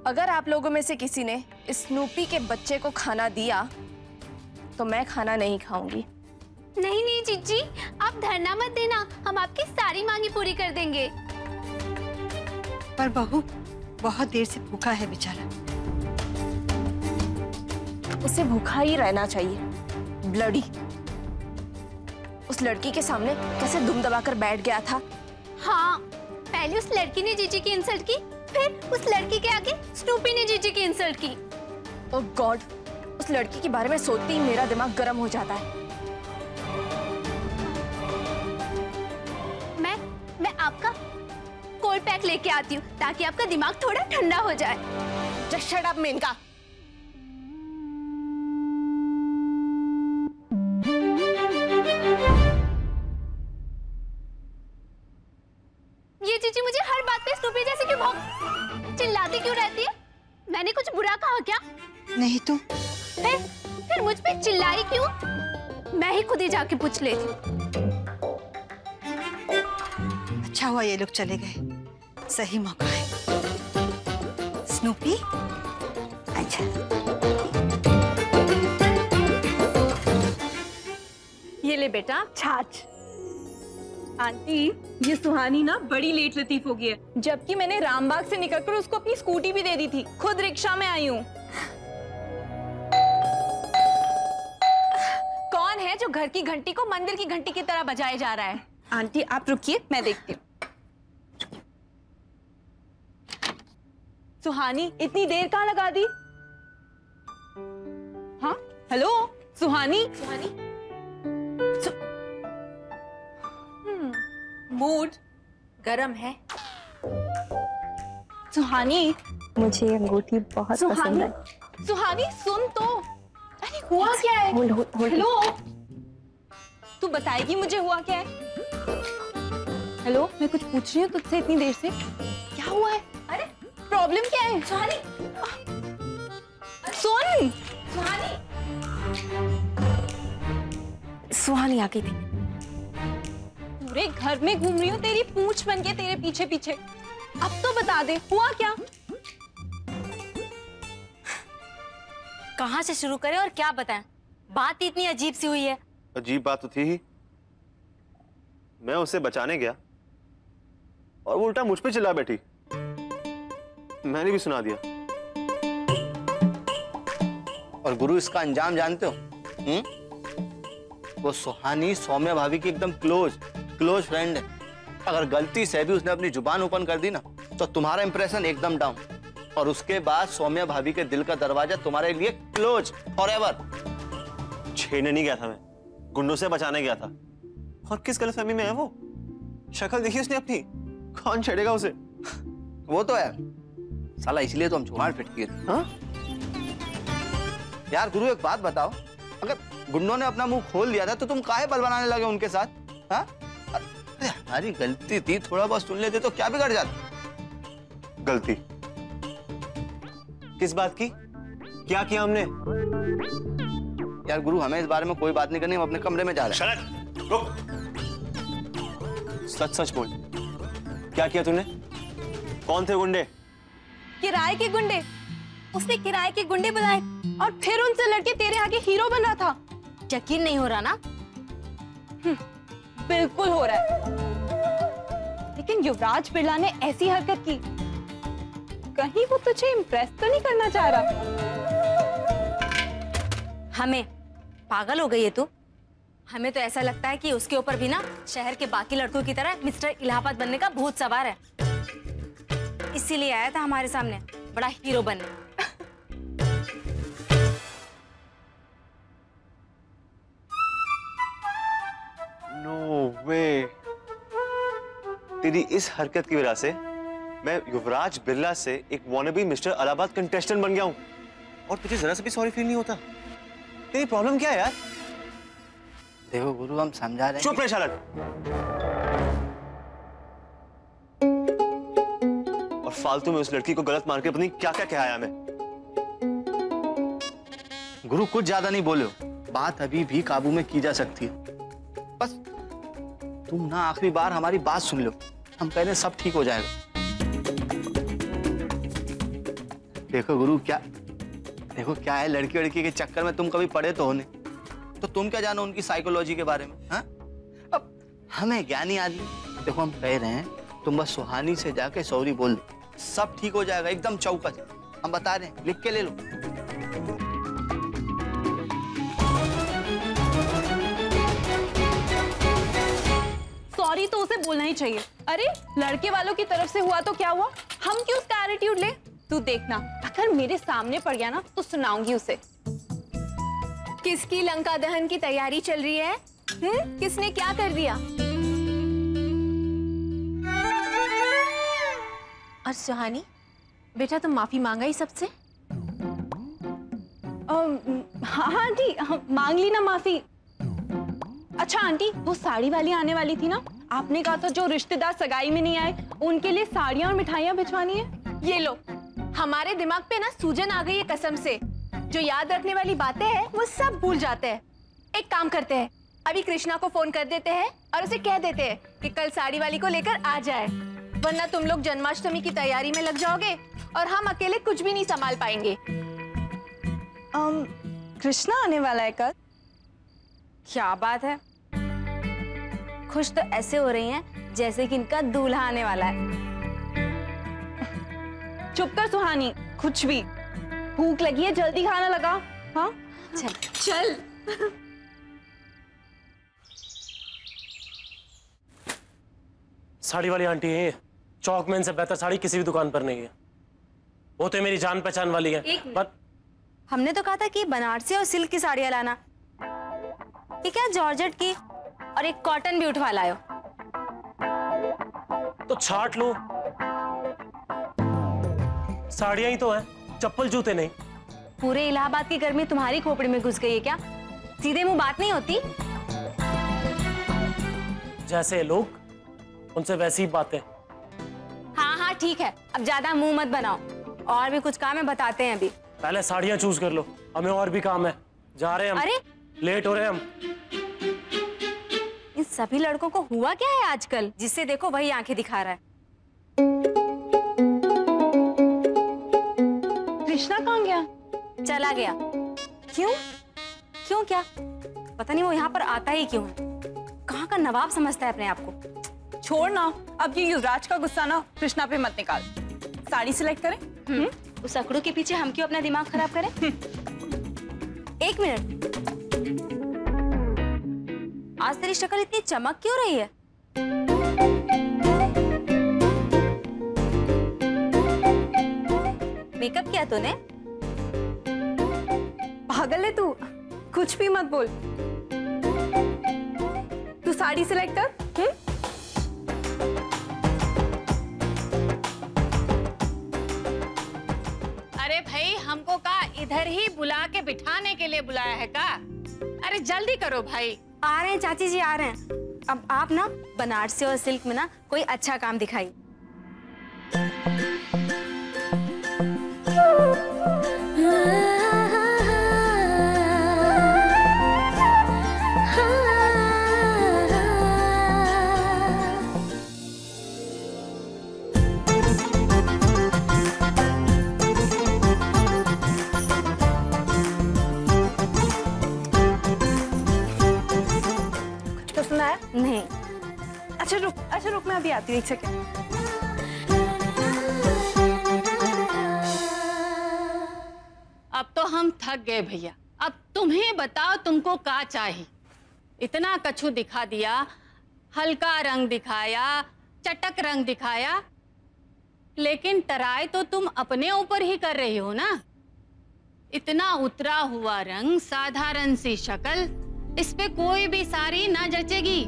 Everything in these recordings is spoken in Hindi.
अगर आप लोगों में से किसी ने स्नूपी के बच्चे को खाना दिया तो मैं खाना नहीं खाऊंगी। नहीं नहीं जीजी, आप धरना मत देना, हम आपकी सारी मांगे पूरी कर देंगे। पर बहू बहुत देर से भूखा है बेचारा। उसे भूखा ही रहना चाहिए, ब्लडी। उस लड़की के सामने कैसे दुम दबाकर बैठ गया था। हाँ, पहले उस लड़की ने जीजी की इंसल्ट की, फिर उस लड़की के आगे स्नूपी ने जीजी की इंसल्ट की। ओह गॉड, उस लड़की के बारे में सोचते ही मेरा दिमाग गर्म हो जाता है। मैं आपका कोल्ड पैक लेके आती हूँ ताकि आपका दिमाग थोड़ा ठंडा हो जाए। Just shut up Menaka. ये जीजी मुझे हर बात पे स्नूपी जैसे क्यों चिल्लाती क्यों रहती है? मैंने कुछ बुरा कहा क्या? नहीं तो फिर मुझ पे चिल्लाई क्यों? मैं ही खुद ही जाके पूछ लेती। अच्छा हुआ ये लोग चले गए, सही मौका है। स्नूपी अच्छा। ये ले बेटा छाछ। आंटी, ये सुहानी ना बड़ी लेट लतीफ हो गई है, जबकि मैंने रामबाग से निकलकर उसको अपनी स्कूटी भी दे दी थी। खुद रिक्शा में आई हूँ। कौन है जो घर की घंटी को मंदिर की घंटी की तरह बजाए जा रहा है? आंटी आप रुकिए, मैं देखती हूँ। सुहानी, इतनी देर कहाँ लगा दी? हाँ हेलो सुहानी। सुहानी मूड गरम है। सुहानी, मुझे अंगूठी बहुत पसंद है। सुहानी सुन तो, अरे हुआ क्या है? हेलो, तू बताएगी मुझे हुआ क्या है? हेलो, मैं कुछ पूछ रही हूँ तुझसे इतनी देर से। क्या हुआ है? अरे प्रॉब्लम क्या है? सुहानी सुन। सुहानी आ गई थी। पूरे घर में घूम रही हूँ तेरी पूंछ बन के तेरे पीछे पीछे। अब तो बता दे हुआ क्या? कहाँ से शुरू करें और क्या बताएं? बात इतनी अजीब सी हुई है। अजीब बात तो थी ही। मैं उसे बचाने गया और वो उल्टा मुझ पे चिल्ला बैठी। मैंने भी सुना दिया। और गुरु इसका अंजाम जानते हो? वो सुहानी सौम्या भाभी की एकदम क्लोज फ्रेंड है। अगर गलती से भी उसने अपनी जुबान ओपन कर दी ना तो तुम्हारा इंप्रेशन एकदम डाउन, और उसके बाद सौम्या भाभी के दिल का दरवाजा तुम्हारे लिए क्लोज फॉरएवर। छेड़ने नहीं गया था, मैं गुंडों से बचाने गया था। और किस गलतफहमी में है वो? शक्ल देखी उसने अपनी, कौन छेड़ेगा उसे? वो तो है साला, इसलिए तो हम जुबान फिट किए। हाँ यार गुरु एक बात बताओ, अगर गुंडों ने अपना मुंह खोल दिया था तो तुम काहे बल बनाने लगे उनके साथ? हाँ अरे हमारी गलती थी, थोड़ा बहुत सुन लेते तो क्या बिगड़ जाता? गलती किस बात की? क्या किया हमने? यार गुरु हमें इस बारे में कोई बात नहीं करनी, हम अपने कमरे में जा रहे हैं। रुक, सच सच बोल, क्या किया तूने? कौन थे गुंडे? किराए के गुंडे। उसने किराए के गुंडे बुलाए और फिर उनसे लड़के तेरे आगे हीरो बन रहा था। यकीन नहीं हो रहा ना? बिल्कुल हो रहा है। लेकिन युवराज बिरला ने ऐसी हरकत की, कहीं वो तुझे इम्प्रेस तो नहीं करना चाह रहा? हमें पागल हो गई है तू? हमें तो ऐसा लगता है कि उसके ऊपर भी ना शहर के बाकी लड़कों की तरह मिस्टर इलाहाबाद बनने का भूत सवार है। इसीलिए आया था हमारे सामने बड़ा हीरो बनने। नो वे, तेरी इस हरकत की वजह से मैं युवराज बिरला से एक वॉनबी मिस्टर इलाहाबाद कंटेस्टेंट बन गया हूं, और तुझे जरा सा भी सॉरी फील नहीं होता? तेरी प्रॉब्लम क्या है यार? देखो गुरु हम समझा रहे हैं। चुप रहे शालट। और फालतू में उस लड़की को गलत मान के पता नहीं क्या क्या कहया मैं। गुरु कुछ ज्यादा नहीं बोले हो, बात अभी भी काबू में की जा सकती है। बस तुम ना आखिरी बार हमारी बात सुन लो, हम कह रहे सब ठीक हो जाएगा। देखो गुरु, क्या है, लड़की लड़की के चक्कर में तुम कभी पढ़े तो हो नहीं, तो तुम क्या जानो उनकी साइकोलॉजी के बारे में? हाँ, अब हमें ज्ञानी आदमी, देखो हम कह रहे हैं तुम बस सुहानी से जाके सॉरी बोल दो, सब ठीक हो जाएगा, एकदम चौकस। हम बता रहे हैं, लिख के ले लो। सॉरी तो उसे बोलना ही चाहिए। अरे लड़के वालों की तरफ से हुआ तो क्या हुआ, हम क्यों उसका एटीट्यूड ले? तू देखना, अगर मेरे सामने पड़ गया ना तो सुनाऊंगी उसे। किसकी लंका दहन की तैयारी चल रही है? किसने क्या कर दिया? और सुहानी बेटा, तुम माफी मांगा ही सबसे? हाँ आंटी, मांग ली ना माफी। अच्छा आंटी, वो साड़ी वाली आने वाली थी ना, आपने कहा था जो रिश्तेदार सगाई में नहीं आए उनके लिए साड़ियां और मिठाइयां भिजवानी है। ये लो, हमारे दिमाग पे ना सूजन आ गई है कसम से। जो याद रखने वाली बातें हैं वो सब भूल जाते हैं। एक काम करते हैं, अभी कृष्णा को फोन कर देते हैं और उसे कह देते हैं कि कल साड़ी वाली को लेकर आ जाए, वरना तुम लोग जन्माष्टमी की तैयारी में लग जाओगे और हम अकेले कुछ भी नहीं संभाल पाएंगे। कृष्णा आने वाला है कल? क्या बात है, खुश तो ऐसे हो रही हैं जैसे कि इनका दूल्हा आने वाला है। चुप कर सुहानी, कुछ भी। भूख लगी है, जल्दी खाना लगा। हाँ चल चल। साड़ी वाली आंटी है, चौक में इनसे बेहतर साड़ी किसी भी दुकान पर नहीं है। वो तो मेरी जान पहचान वाली है। पर हमने तो कहा था कि बनारसी और सिल्क की साड़ियां लाना, ये क्या जॉर्जेट की और एक कॉटन भी उठवा लायो। तो छाट लो, साड़ियां ही तो हैं, चप्पल जूते नहीं। पूरे इलाहाबाद की गर्मी तुम्हारी खोपड़ी में घुस गई है क्या? सीधे मुंह बात नहीं होती। जैसे लोग उनसे वैसी ही बातें। हाँ हाँ ठीक है, अब ज्यादा मुंह मत बनाओ, और भी कुछ काम है बताते हैं अभी। पहले साड़ियां चूज कर लो, हमें और भी काम है, जा रहे हैं हम। अरे लेट हो रहे हैं हम। इन सभी लड़कों को हुआ क्या है आजकल, जिससे देखो वही आंखें दिखा रहा है। कृष्णा कहाँ गया? चला गया। क्यों? क्यों क्या? पता नहीं वो यहाँ पर आता ही क्यों है। कहाँ का नवाब समझता है अपने आप को। छोड़ ना, अब ये युवराज का गुस्सा ना कृष्णा पे मत निकाल। साड़ी सिलेक्ट करें? उस अकड़ू के पीछे हम क्यों अपना दिमाग खराब करें? एक मिनट, आज तेरी शक्ल इतनी चमक क्यों रही है? मेकअप किया तूने? पागल है तू, कुछ भी मत बोल। तू साड़ी सिलेक्ट कर। अरे भाई, हमको का इधर ही बुला के बिठाने के लिए बुलाया है का? अरे जल्दी करो भाई। आ रहे हैं चाची जी, आ रहे हैं। अब आप ना बनारसी और सिल्क में ना कोई अच्छा काम दिखाइए। पसंद आया? नहीं। अच्छा रुक, मैं अभी आती हूँ, एक सेकंड। अब तो हम थक गए भैया, अब तुम्हें बताओ तुमको क्या चाहिए। इतना कछु दिखा दिया, हल्का रंग दिखाया, चटक रंग दिखाया, लेकिन ट्राई तो तुम अपने ऊपर ही कर रही हो ना। इतना उतरा हुआ रंग, साधारण सी शक्ल, इस पे कोई भी साड़ी ना जचेगी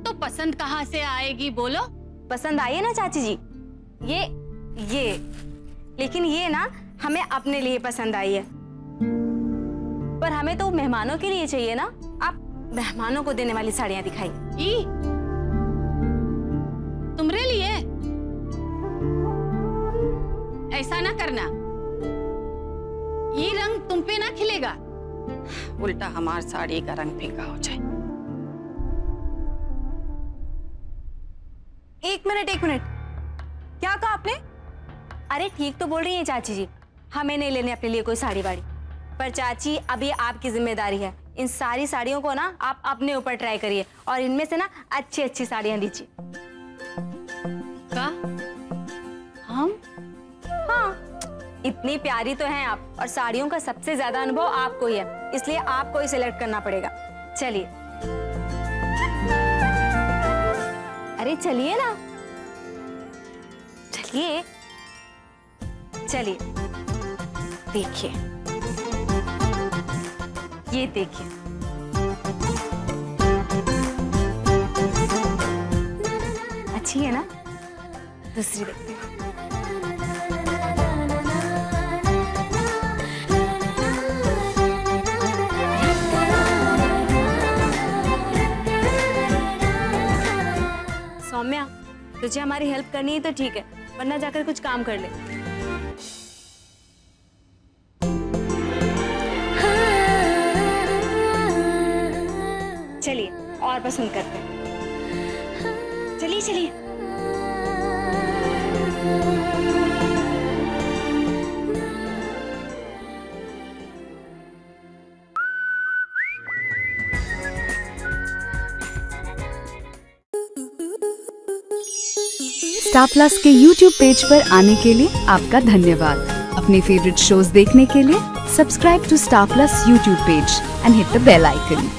तो पसंद कहाँ से आएगी बोलो? पसंद आई है ना चाची जी? ये लेकिन ये ना हमें अपने लिए पसंद आई है, पर हमें तो मेहमानों के लिए चाहिए ना। आप मेहमानों को देने वाली साड़ियां दिखाइए। ई तुमरे लिए? ऐसा ना करना, ये रंग तुम पे ना खिलेगा, उल्टा हमार साड़ी का रंग फीका हो जाए। एक मिनट, क्या कहा आपने? अरे ठीक तो बोल रही हैं चाची जी, हमें नहीं लेने अपने लिए कोई साड़ी वाड़ी, पर चाची अभी आपकी जिम्मेदारी है। इन सारी साड़ियों को ना आप अपने ऊपर ट्राई करिए और इनमें से ना अच्छी अच्छी साड़ियां दीजिए। का? हम? हाँ, इतनी प्यारी तो हैं आप और साड़ियों का सबसे ज्यादा अनुभव आपको ही है, इसलिए आपको ही सिलेक्ट करना पड़ेगा। चलिए, अरे चलिए ना, चलिए चलिए। देखिए, ये देखिए, अच्छी है ना? दूसरी देखते हैं। सौम्या, तुझे हमारी हेल्प करनी है तो ठीक है, वरना जाकर कुछ काम कर ले। चलिए और पसंद करते हैं। चलिए चलिए। स्टार प्लस के YouTube पेज पर आने के लिए आपका धन्यवाद। अपने फेवरेट शोज देखने के लिए subscribe to Star Plus YouTube page and hit the bell icon.